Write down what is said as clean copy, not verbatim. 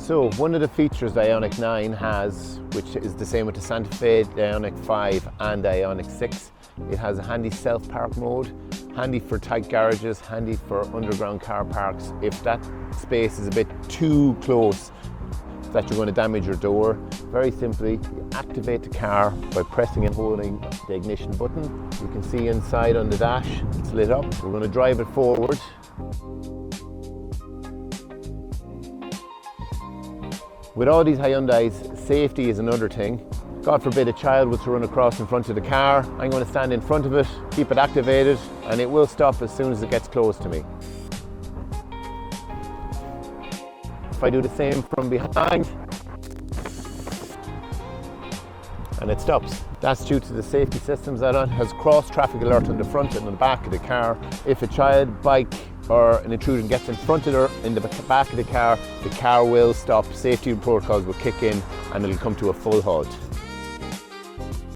So one of the features the IONIQ9 has, which is the same with the Santa Fe, the IONIQ5 and the IONIQ6, it has a handy self-park mode, handy for tight garages, handy for underground car parks. If that space is a bit too close that you're going to damage your door, very simply you activate the car by pressing and holding the ignition button. You can see inside on the dash, it's lit up. We're going to drive it forward. With all these Hyundais, safety is another thing. God forbid a child was to run across in front of the car. I'm going to stand in front of it, keep it activated, and it will stop as soon as it gets close to me. If I do the same from behind, and it stops. That's due to the safety systems that it has cross traffic alert on the front and on the back of the car. If a child, bike, or an intrusion gets in front of her in the back of the car will stop. Safety protocols will kick in and it'll come to a full halt.